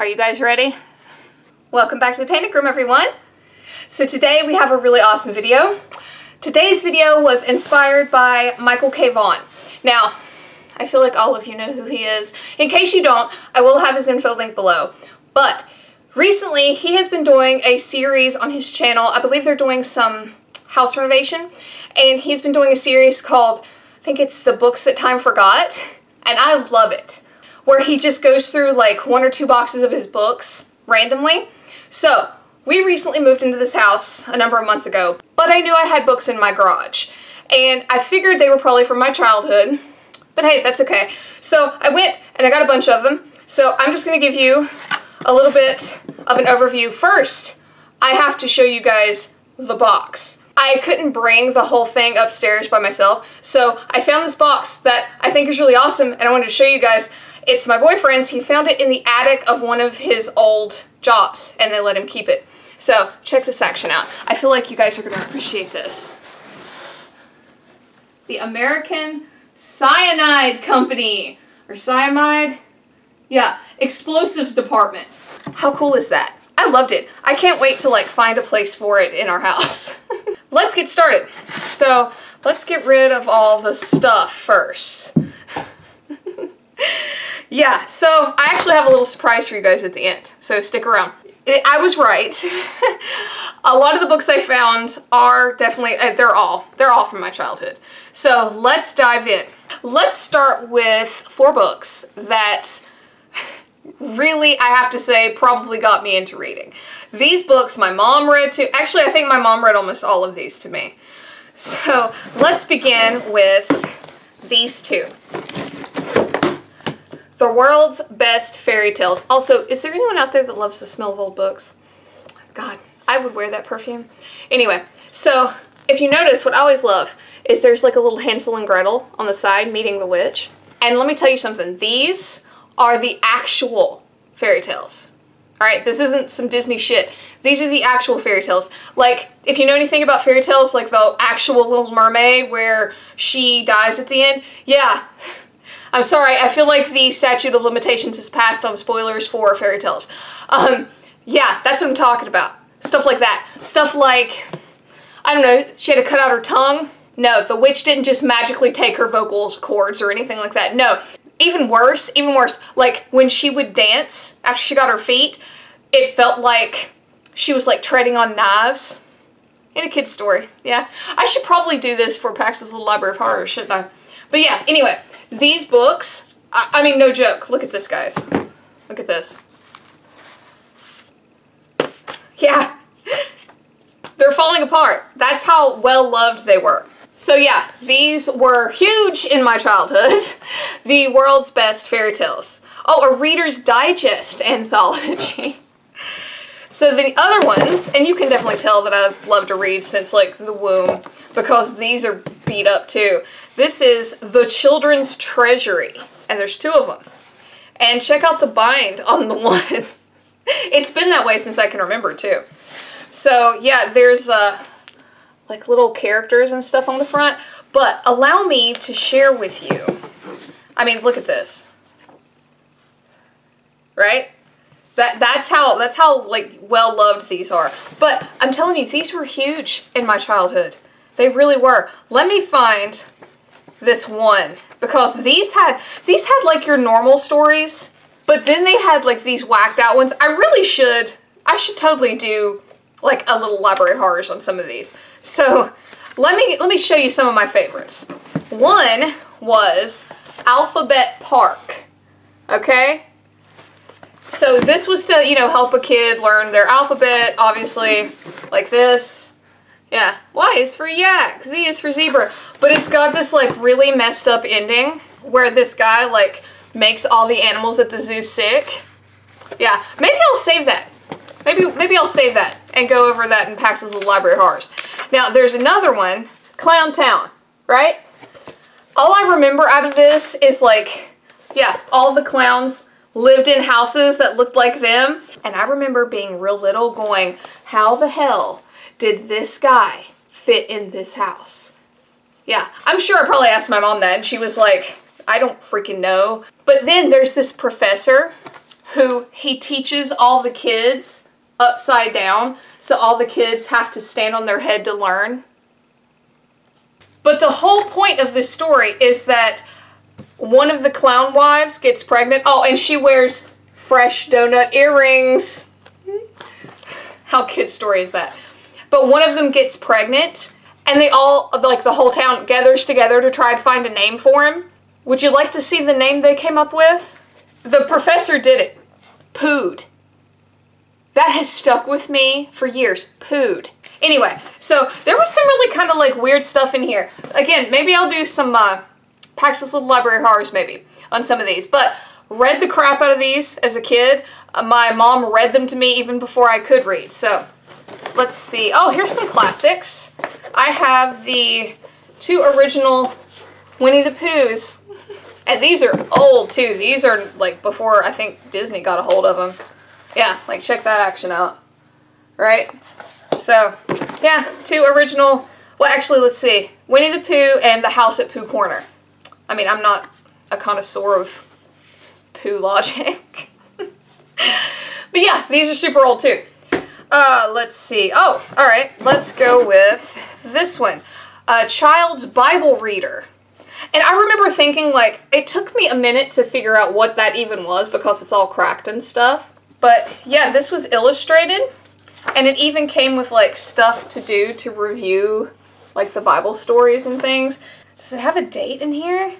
Are you guys ready? Welcome back to the Panic Room, everyone. So today we have a really awesome video. Today's video was inspired by Michael K. Vaughan. Now, I feel like all of you know who he is. In case you don't, I will have his info linked below. But recently, he has been doing a series on his channel. I believe they're doing some house renovation. And he's been doing a series called, I think it's The Books That Time Forgot. And I love it. Where he just goes through like 1 or 2 boxes of his books randomly. So, we recently moved into this house a number of months ago, but I knew I had books in my garage. And I figured they were probably from my childhood, but hey, that's okay. So I went and I got a bunch of them. So I'm just going to give you a little bit of an overview. First, I have to show you guys the box. I couldn't bring the whole thing upstairs by myself, so I found this box that I think is really awesome and I wanted to show you guys. It's my boyfriend's. He found it in the attic of one of his old jobs and they let him keep it. So check this section out. I feel like you guys are going to appreciate this. The American Cyanide Company, or Cyanide? Yeah, Explosives Department. How cool is that? I loved it. I can't wait to like find a place for it in our house. Let's get started. So let's get rid of all the stuff first. Yeah, so I actually have a little surprise for you guys at the end, so stick around. I was right. A lot of the books I found are definitely, they're all from my childhood. So let's dive in. Let's start with 4 books that really, I have to say, probably got me into reading. These books my mom read too. Actually, I think my mom read almost all of these to me. So let's begin with these 2. The World's Best Fairy Tales. Also, is there anyone out there that loves the smell of old books? God, I would wear that perfume. Anyway, so if you notice, what I always love is there's like a little Hansel and Gretel on the side meeting the witch. And let me tell you something. These are the actual fairy tales. Alright, this isn't some Disney shit. These are the actual fairy tales. Like, if you know anything about fairy tales, like the actual Little Mermaid where she dies at the end, yeah. I'm sorry, I feel like the statute of limitations is passed on spoilers for fairy tales. Yeah, that's what I'm talking about. Stuff like that. Stuff like, I don't know, she had to cut out her tongue. No, the witch didn't just magically take her vocal cords or anything like that. No. Even worse, like when she would dance after she got her feet, it felt like she was like treading on knives. In a kid's story, yeah. I should probably do this for Pax's Little Library of Horror, shouldn't I? But yeah, anyway. These books, I mean, no joke. Look at this, guys. Look at this. Yeah. They're falling apart. That's how well loved they were. So yeah, these were huge in my childhood. The World's Best Fairy Tales. Oh, a Reader's Digest anthology. So the other ones, and you can definitely tell that I've loved to read since like the womb, because these are beat up too. This is The Children's Treasury, and there's 2 of them. And check out the bind on the one. It's been that way since I can remember too. So yeah, there's like little characters and stuff on the front, but allow me to share with you. I mean, look at this. Right? That's how like well loved these are. But I'm telling you, these were huge in my childhood. They really were. Let me find this one, because these had like your normal stories, but then they had like these whacked out ones. I should totally do like a little library of horrors on some of these. So let me show you some of my favorites. One was Alphabet Park. Okay? So this was to, you know, help a kid learn their alphabet, obviously, like this. Yeah, Y is for yak, Z is for zebra. But it's got this like really messed up ending where this guy like makes all the animals at the zoo sick. Yeah, maybe I'll save that. Maybe I'll save that and go over that in Pax's Little Library of Horrors. Now, there's another one, Clown Town, right? All I remember out of this is like, yeah, all the clowns lived in houses that looked like them. And I remember being real little going, how the hell did this guy fit in this house? Yeah, I'm sure I probably asked my mom that and she was like, I don't freaking know. But then there's this professor who he teaches all the kids upside down, so all the kids have to stand on their head to learn. But the whole point of this story is that one of the clown wives gets pregnant. Oh, and she wears fresh donut earrings. How kid story is that? But one of them gets pregnant, and they all, like the whole town, gathers together to try to find a name for him. Would you like to see the name they came up with? The professor did it. Pood. That has stuck with me for years. Pood. Anyway, so there was some really kind of like weird stuff in here. Again, maybe I'll do some Pax's Little Library Horrors maybe on some of these. But read the crap out of these as a kid. My mom read them to me even before I could read. So let's see. Oh, here's some classics. I have the 2 original Winnie the Poohs. And these are old too. These are like before I think Disney got a hold of them. Yeah, like check that action out. Right? So, yeah, 2 original. Well, actually, let's see. Winnie the Pooh and The House at Pooh Corner. I mean, I'm not a connoisseur of Pooh logic. But yeah, these are super old too. Let's see. Oh, alright. Let's go with this one. A Child's Bible Reader. And I remember thinking, like, it took me a minute to figure out what that even was because it's all cracked and stuff. But yeah, this was illustrated. And it even came with, like, stuff to do to review, like, the Bible stories and things. Does it have a date in here?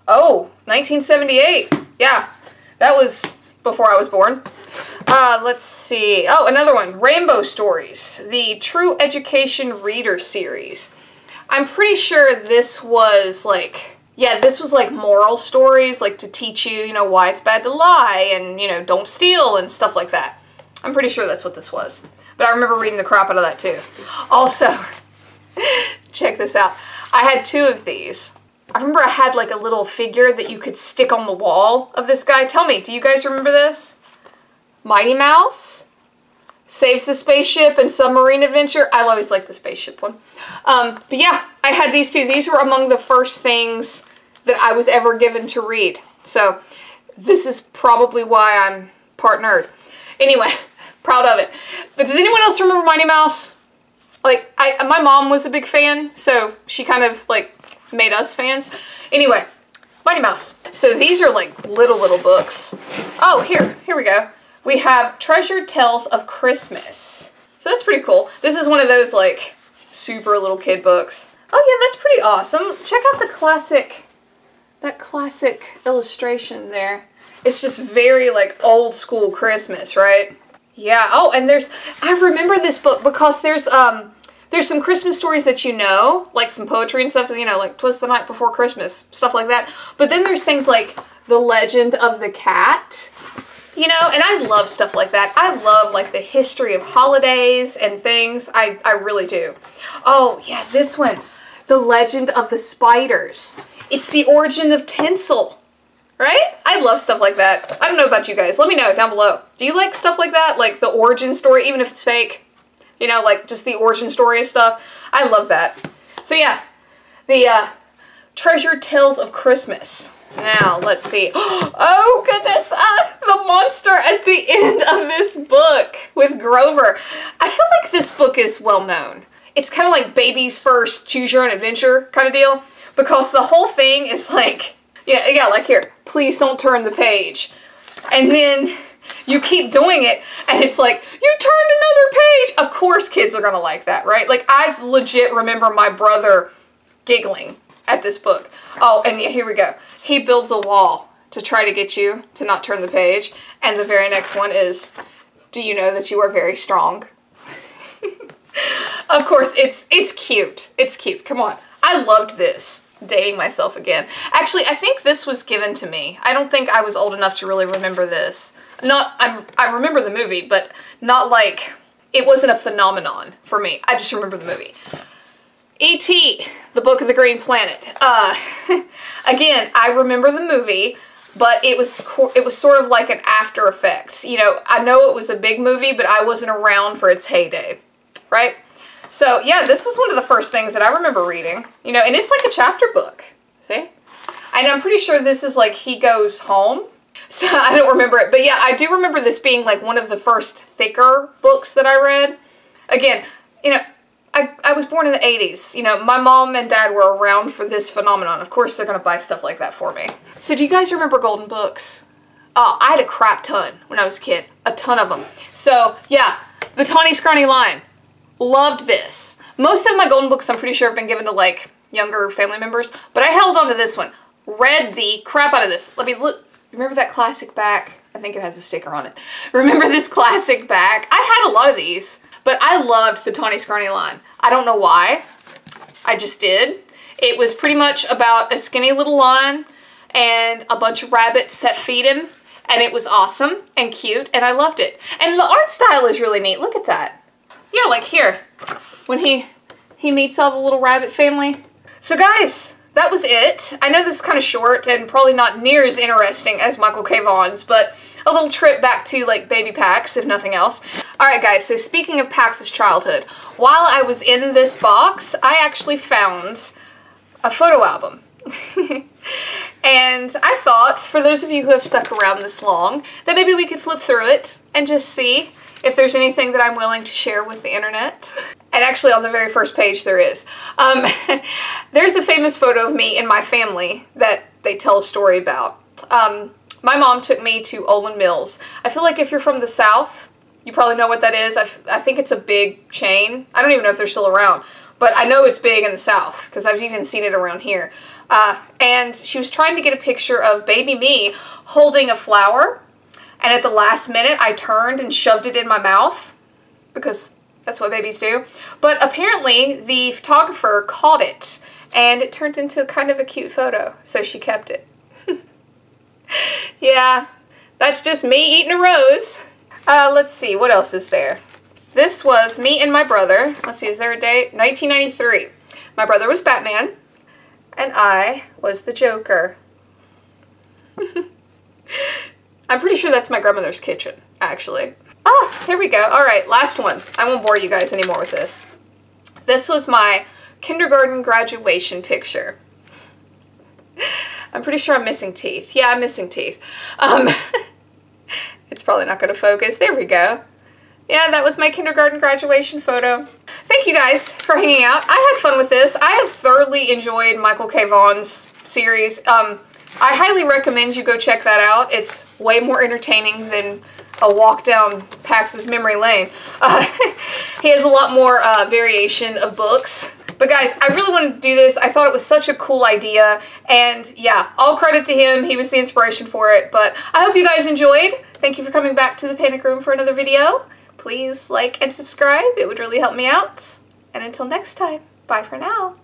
Oh, 1978. Yeah, that was before I was born. Let's see. Oh, another one. Rainbow Stories. The True Education Reader Series. I'm pretty sure this was, like, yeah, this was, like, moral stories, like, to teach you, you know, why it's bad to lie and, you know, don't steal and stuff like that. I'm pretty sure that's what this was. But I remember reading the crap out of that, too. Also, check this out. I had 2 of these. I remember I had, like, a little figure that you could stick on the wall of this guy. Tell me, do you guys remember this? Mighty Mouse saves the spaceship and submarine adventure. I always liked the spaceship one. But yeah, I had these 2. These were among the first things that I was ever given to read. So this is probably why I'm part nerd. Anyway, proud of it. But does anyone else remember Mighty Mouse? Like, my mom was a big fan, so she kind of, like, made us fans. Anyway, Mighty Mouse. So these are, like, little books. Oh, here we go. We have Treasured Tales of Christmas. So that's pretty cool. This is one of those, like, super little kid books. Oh, yeah, that's pretty awesome. Check out the classic, that classic illustration there. It's just very, like, old school Christmas, right? Yeah. Oh, and I remember this book because there's some Christmas stories that you know, like some poetry and stuff, you know, like 'Twas the Night Before Christmas, stuff like that. But then there's things like The Legend of the Cat, you know, and I love stuff like that. I love, like, the history of holidays and things. I really do. Oh, yeah, this one. The Legend of the Spiders. It's the origin of tinsel. Right? I love stuff like that. I don't know about you guys. Let me know down below. Do you like stuff like that? Like the origin story, even if it's fake? You know, like just the origin story of stuff? I love that. So yeah, the Treasured Tales of Christmas. Now, let's see. Oh, goodness. The monster at the end of this book with Grover. I feel like this book is well known. It's kind of like Baby's first Choose Your Own Adventure kind of deal. Because the whole thing is like, yeah, like here, please don't turn the page. And then you keep doing it, and it's like, you turned another page. Of course kids are going to like that, right? Like, I legit remember my brother giggling at this book. Oh, and yeah, here we go. He builds a wall to try to get you to not turn the page. And the very next one is, do you know that you are very strong? Of course, it's cute. It's cute. Come on. I loved this. Dating myself again. Actually, I think this was given to me. I don't think I was old enough to really remember this. I remember the movie, but not like, it wasn't a phenomenon for me. I just remember the movie. E.T., the Book of the Green Planet. Again, I remember the movie, but it was sort of like an after effects. You know, I know it was a big movie, but I wasn't around for its heyday, right? So yeah, this was one of the first things that I remember reading, you know, and it's like a chapter book, see? And I'm pretty sure this is like he goes home. So I don't remember it. But yeah, I do remember this being like one of the first thicker books that I read. Again, you know, I was born in the 80s. You know, my mom and dad were around for this phenomenon. Of course, they're going to buy stuff like that for me. So do you guys remember golden books? Oh, I had a crap ton when I was a kid. A ton of them. So, yeah, the Tawny Scrawny Line. Loved this. Most of my golden books, I'm pretty sure, have been given to, like, younger family members. But I held on to this one. Read the crap out of this. Let me look. Remember that classic back? I think it has a sticker on it. Remember this classic back? I had a lot of these. But I loved the Tawny Scrawny Line. I don't know why. I just did. It was pretty much about a skinny little lion and a bunch of rabbits that feed him. And it was awesome and cute, and I loved it. And the art style is really neat. Look at that. Yeah, like here, when he meets all the little rabbit family. So guys, that was it. I know this is kind of short and probably not near as interesting as Michael K. Vaughan's, but a little trip back to, like, Baby Pax, if nothing else. Alright guys, so speaking of Pax's childhood, while I was in this box, I actually found a photo album. And I thought, for those of you who have stuck around this long, that maybe we could flip through it and just see if there's anything that I'm willing to share with the internet. And actually on the very first page there is. There's a famous photo of me and my family that they tell a story about. My mom took me to Olin Mills. I feel like if you're from the South, you probably know what that is. I think it's a big chain. I don't even know if they're still around, but I know it's big in the South because I've even seen it around here. And she was trying to get a picture of baby me holding a flower, and at the last minute I turned and shoved it in my mouth because that's what babies do. But apparently the photographer caught it and it turned into kind of a cute photo, so she kept it. Yeah, that's just me eating a rose. Let's see, what else is there? This was me and my brother. Let's see, is there a date? 1993. My brother was Batman, and I was the Joker. I'm pretty sure that's my grandmother's kitchen, actually. Ah, here we go. All right, last one. I won't bore you guys anymore with this. This was my kindergarten graduation picture. I'm pretty sure I'm missing teeth. Yeah, I'm missing teeth. It's probably not going to focus. There we go. Yeah, that was my kindergarten graduation photo. Thank you guys for hanging out. I had fun with this. I have thoroughly enjoyed Michael K. Vaughan's series. I highly recommend you go check that out. It's way more entertaining than a walk down Pax's memory lane. He has a lot more variation of books. But guys, I really wanted to do this. I thought it was such a cool idea. And yeah, all credit to him. He was the inspiration for it. But I hope you guys enjoyed. Thank you for coming back to the Panic Room for another video. Please like and subscribe. It would really help me out. And until next time, bye for now.